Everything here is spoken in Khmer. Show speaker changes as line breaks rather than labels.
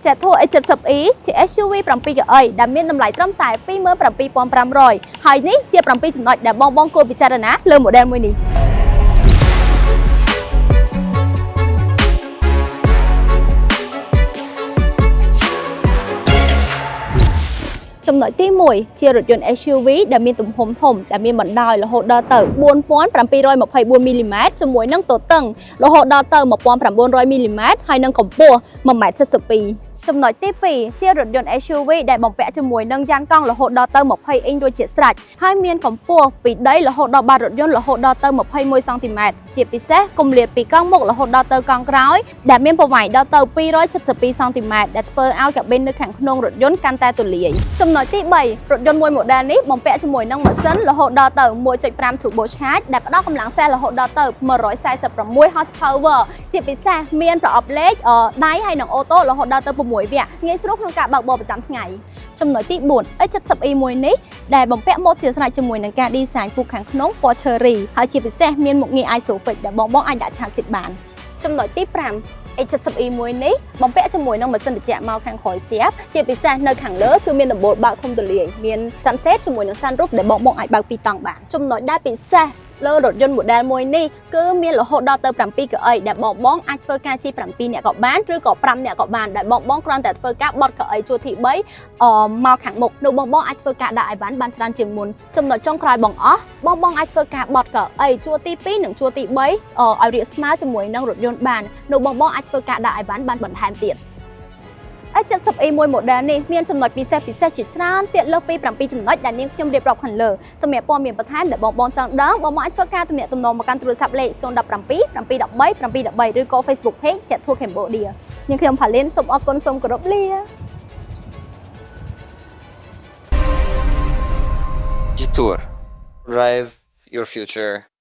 Trẻ thua A70E ជា SUV 7 កៅអីដែលមានតម្លៃត្រឹមតែ 27500 ហើយនេះជា 7 ចំណុចដែលបងគួរពិចារណាលើ model មួយនេះចំណុចទី1ជារថយន្ត SUV ដែលមានទំហំធំដែលមានបណ្ដោយរហូតដល់ទៅ 4724 មីលីម៉ែត្រជាមួយនឹងទទឹងរហូតដល់ទៅ 1900 មីលីម៉ែត្រហើយនឹងកម្ពស់ 1.72 ម៉ែត្រ ចំណុចទី2ជារថយន្ត SUV ដែលបំពាក់ជាមួយនឹងយ៉ានកង់រហូតដល់ទៅ 20 អ៊ីងរួចជាស្រេចហើយមានកម្ពស់ពីដីរហូតដល់បាតរថយន្តរហូតដល់ទៅ 21 សង់ទីម៉ែត្រ ជាពិសេសគម្លាតពីកង់មុខរហូតដល់ទៅកង់ក្រោយដែលមានប្រវែងដល់ទៅ 272 សង់ទីម៉ែត្រដែលធ្វើឲ្យកាប៊ីននៅខាងក្នុងរថយន្តកាន់តែទូលាយ ចំណុចទី3រថយន្តមួយ model នេះបំពាក់ជាមួយនឹងម៉ាស៊ីនរហូតដល់ទៅ 1.5 turbo charge ដែលផ្ដល់កម្លាំងសេះរហូតដល់ទៅ 146 horsepower ជាពិសេសមានប្រអប់លេខដៃហើយនឹងអូតូរហូតដល់ទៅ 6 វគ្គងាយស្រួលក្នុងការបើកបរប្រចាំថ្ងៃចំណុចទី4 A70E មួយនេះដែលបំពាក់ម៉ូដជាស្រេចជាមួយនឹងការ design ពូកខាងក្នុងពណ៌ cherry ហើយជាពិសេសមានមុខងារ isofix ដែលបងអាចដាក់ឆានស៊ីតបានចំណុចទី5 A70E មួយនេះបំពាក់ជាមួយនឹងម៉ាស៊ីនត្រជាក់មកខាងក្រោយស្រាប់ជាពិសេសនៅខាងលើគឺមានដំបូលបើកធំទូលាយមាន sunset ជាមួយនឹង sunroof ដែលបងអាចបើកពីរតង់បានចំណុចដែលពិសេសលើរថយន្ត model មួយនេះគឺមានរហូតដល់ទៅ 7 កៅអីដែលបងអាចធ្វើការជិះ 7 នាក់ក៏បានឬក៏ 5 នាក់ក៏បានដែលបងគ្រាន់តែធ្វើការបត់កៅអីជួរទី 3 មកខាងមុខនៅបងអាចធ្វើការដាក់អីវ៉ាន់បានច្រើនជាងមុនចំណុចចុងក្រោយបងបងអាចធ្វើការបត់កៅអីជួរទី 2 និងជួរទី 3 ឲ្យរាបស្មើជាមួយនឹងរថយន្តបាននៅបងអាចធ្វើការដាក់អីវ៉ាន់បានបន្ថែមទៀតA70E មួយ model នេះមានចំណុចពិសេសជាច្រើនទៀតលើសពី 7 ចំណុចដែលនាងខ្ញុំរៀបរាប់ខាងលើសម្រាប់ព័ត៌មានបន្ថែមដែលបងចង់ដឹងបងអាចធ្វើការទំនាក់ទំនងមកកាន់ទូរស័ព្ទលេខ 017 713 713 ឬក៏ Facebook Page Jet Tour Cambodia នាងខ្ញុំផាលីនសូមអរគុណសូមគោរពលា
Jet Tour. Drive your future.